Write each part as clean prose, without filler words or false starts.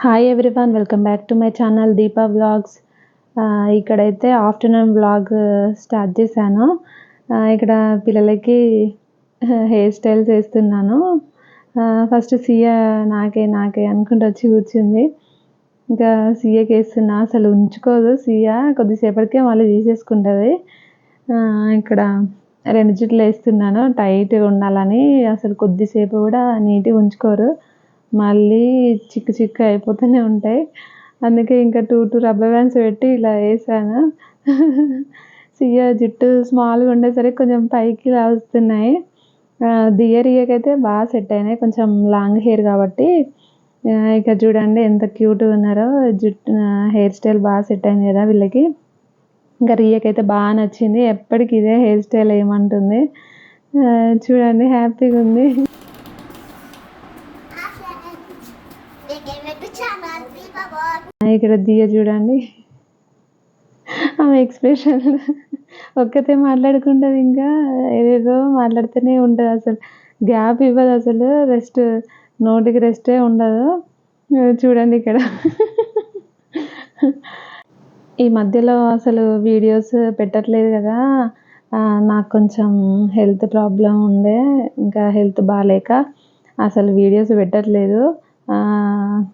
Hi everyone, welcome back to my channel Deepa vlogs. ఇక్కడైతే afternoon vlog start చేశాను. ఇక్కడ పిల్లలకి హెయిర్ స్టైల్స్ వేస్తున్నాను. ఫస్ట్ సియా నాకే అనుకుంటూ వచ్చి కూర్చుంది. ఇంకా సియాకి వేస్తున్నా. అసలు ఉంచుకోదు సియా, కొద్దిసేపటికే మళ్ళీ తీసేసుకుంటుంది. ఇక్కడ 2 జుట్లు వేస్తున్నాను టైట్గా ఉండాలని. అసలు కొద్దిసేపు కూడా నీట్గా ఉంచుకోరు, మళ్ళీ చిక్కు అయిపోతూనే ఉంటాయి. అందుకే ఇంకా 2 రబ్బర్ బ్యాండ్స్ పెట్టి ఇలా వేసాను. సియా జుట్టు స్మాల్గా ఉండేసరికి కొంచెం పైకి వస్తున్నాయి. దియరియకైతే బాగా సెట్ అయినాయి, కొంచెం లాంగ్ హెయిర్ కాబట్టి. ఇక చూడండి ఎంత క్యూట్గా ఉన్నారో. జుట్టు హెయిర్ స్టైల్ బాగా సెట్ అయింది కదా వీళ్ళకి. ఇంకా రియకైతే బాగా నచ్చింది, ఎప్పటికి ఇదే హెయిర్ స్టైల్ ఏమంటుంది. చూడండి హ్యాపీగా ఉంది. ఇక్కడ దియ చూడండి, ఆమె ఎక్స్ప్రెషన్ ఒక్కతే మాట్లాడుకుంటుంది, ఇంకా ఏదేదో మాట్లాడుతూనే ఉంటుంది. అసలు గ్యాప్ ఇవ్వదు, అసలు రెస్ట్, నోటికి రెస్టే ఉండదు. చూడండి ఇక్కడ ఈ మధ్యలో అసలు వీడియోస్ పెట్టట్లేదు కదా. నాకు కొంచెం హెల్త్ ప్రాబ్లం ఉండే, ఇంకా హెల్త్ బాగాలేక అసలు వీడియోస్ పెట్టట్లేదు.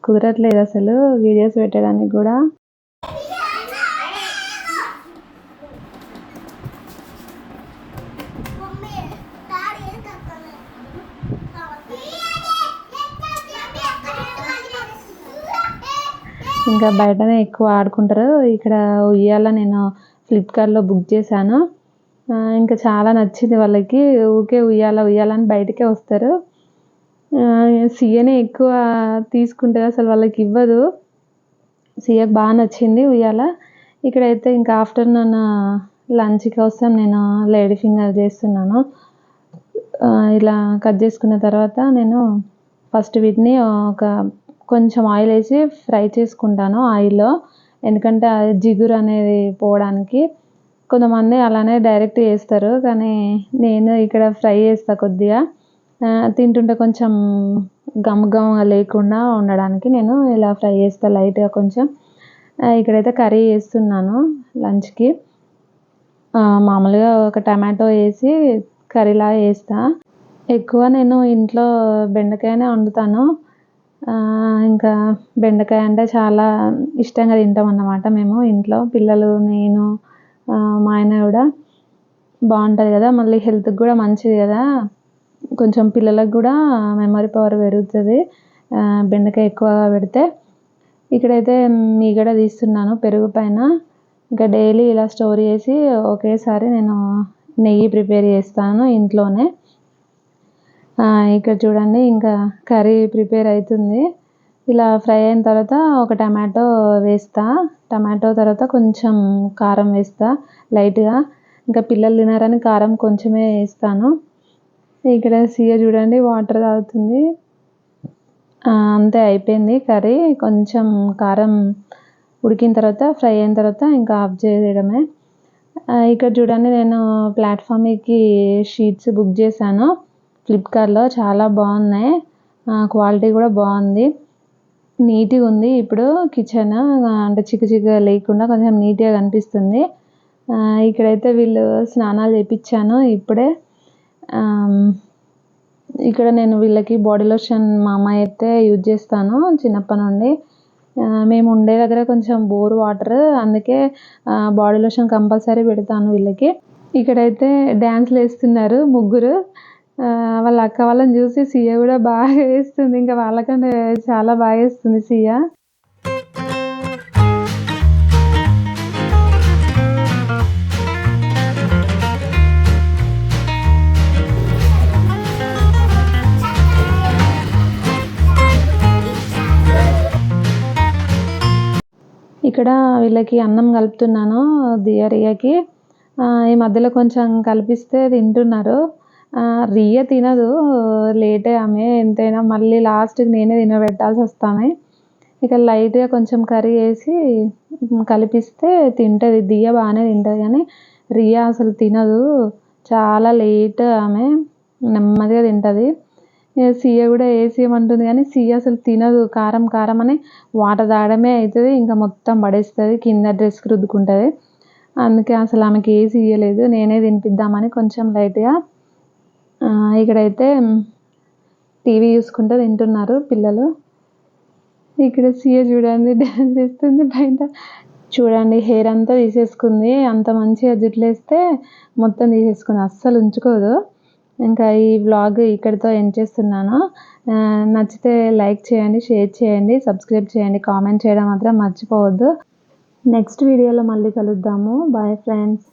కుదరట్లేదు అసలు వీడియోస్ పెట్టడానికి కూడా. ఇంకా బయటనే ఎక్కువ ఆడుకుంటారు. ఇక్కడ ఉయ్యాల నేను ఫ్లిప్కార్ట్లో బుక్ చేశాను. ఇంకా చాలా నచ్చింది వాళ్ళకి. ఊకే ఉయ్యాలని బయటకే వస్తారు. సియనే ఎక్కువ తీసుకుంటారు, అసలు వాళ్ళకి ఇవ్వదు. సియకు బాగా నచ్చింది ఉయ్యాల. ఇక్కడైతే ఇంకా ఆఫ్టర్నూన్ లంచ్ కోసం నేను లేడీ ఫింగర్ చేస్తున్నాను. ఇలా కట్ చేసుకున్న తర్వాత నేను ఫస్ట్ వీటిని కొంచెం ఆయిల్ వేసి ఫ్రై చేసుకుంటాను ఆయిల్లో, ఎందుకంటే అది జిగురు అనేది పోవడానికి. కొంతమంది అలానే డైరెక్ట్ చేస్తారు, కానీ నేను ఇక్కడ ఫ్రై చేస్తా కొద్దిగా. తింటుంటే కొంచెం గమ్గా లేకుండా ఉండడానికి నేను ఇలా ఫ్రై చేస్తాను లైట్గా కొంచెం. ఇక్కడైతే కర్రీ చేస్తున్నాను లంచ్కి. మామూలుగా ఒక టమాటో వేసి కర్రీలా చేస్తా. ఎక్కువ నేను ఇంట్లో బెండకాయనే వండుతాను. ఇంకా బెండకాయ అంటే చాలా ఇష్టంగా తింటాం అన్నమాట మేము ఇంట్లో, పిల్లలు, నేను, మా ఆయన కూడా. బాగుంటుంది కదా, మళ్ళీ హెల్త్కి కూడా మంచిది కదా. కొంచెం పిల్లలకు కూడా మెమరీ పవర్ పెరుగుతుంది బెండకాయ ఎక్కువగా పెడితే. ఇక్కడైతే మీగడ తీస్తున్నాను పెరుగు పైన. ఇంకా డైలీ ఇలా స్టోర్ చేసి ఒకేసారి నేను నెయ్యి ప్రిపేర్ చేస్తాను ఇంట్లోనే. ఇక్కడ చూడండి ఇంకా కర్రీ ప్రిపేర్ అవుతుంది. ఇలా ఫ్రై అయిన తర్వాత ఒక టమాటో వేస్తా. టమాటో తర్వాత కొంచెం కారం వేస్తా లైట్గా, ఇంకా పిల్లలు తినారని కారం కొంచెమే వేస్తాను. ఇక్కడ సియ చూడండి వాటర్ తాగుతుంది. అంతే, అయిపోయింది కర్రీ. కొంచెం కారం ఉడికిన తర్వాత, ఫ్రై అయిన తర్వాత ఇంకా ఆఫ్ చేయడమే. ఇక్కడ చూడండి నేను ప్లాట్ఫామ్కి షీట్స్ బుక్ చేశాను ఫ్లిప్కార్ట్లో. చాలా బాగున్నాయి, క్వాలిటీ కూడా బాగుంది, నీట్గా ఉంది. ఇప్పుడు కిచెన్ అంటే చిక్కు లేకుండా కొంచెం నీట్గా కనిపిస్తుంది. ఇక్కడైతే వీళ్ళు స్నానాలు చేయించాను ఇప్పుడే. ఇక్కడ నేను వీళ్ళకి బాడీ లోషన్ మా అమ్మాయి అయితే యూజ్ చేస్తాను చిన్నప్పటి నుండి. మేము ఉండే దగ్గర కొంచెం బోర్ వాటర్, అందుకే బాడీ లోషన్ కంపల్సరీ పెడతాను వీళ్ళకి. ఇక్కడైతే డ్యాన్స్లు వేస్తున్నారు ముగ్గురు. వాళ్ళ అక్క వాళ్ళని చూసి సియ కూడా బాగా వేస్తుంది, ఇంకా వాళ్ళకంటే చాలా బాగా వేస్తుంది సియ. ఇక్కడ వీళ్ళకి అన్నం కలుపుతున్నాను రియకి. ఈ మధ్యలో కొంచెం కలిపిస్తే తింటున్నారు. రియ తినదు, లేటే ఆమె ఎంతైనా, మళ్ళీ లాస్ట్కి నేనే తినబెట్టాల్సి వస్తాను. ఇక లైట్గా కొంచెం కర్రీ వేసి కలిపిస్తే తింటుంది. దియ బాగానే తింటుంది, కానీ రియా అసలు తినదు, చాలా లేట్, ఆమె నెమ్మదిగా తింటుంది. సీయ కూడా వేసేయమంటుంది కానీ సీయ అసలు తినదు. కారం కారం అని వాటర్ తాగడమే అవుతుంది, ఇంకా మొత్తం పడేస్తుంది, కింద డ్రెస్కి రుద్దుకుంటుంది. అందుకే అసలు ఆమెకి ఏసి ఇయ్యలేదు, నేనే తినిపిద్దామని కొంచెం లైట్గా. ఇక్కడైతే టీవీ చూసుకుంటూ తింటున్నారు పిల్లలు. ఇక్కడ సీయ చూడండి డ్యాన్స్ చేస్తుంది బయట. చూడండి హెయిర్ అంతా తీసేసుకుంది, అంత మంచిగా జుట్లు వేస్తే మొత్తం తీసేసుకుంది, అస్సలు ఉంచుకోదు. ఇంకా ఈ వ్లాగ్ ఇక్కడితో ఎండ్ చేస్తున్నాను. నచ్చితే లైక్ చేయండి, షేర్ చేయండి, సబ్స్క్రైబ్ చేయండి, కామెంట్ చేయడం మాత్రం మర్చిపోవద్దు. నెక్స్ట్ వీడియోలో మళ్ళీ కలుద్దాము. Bye friends.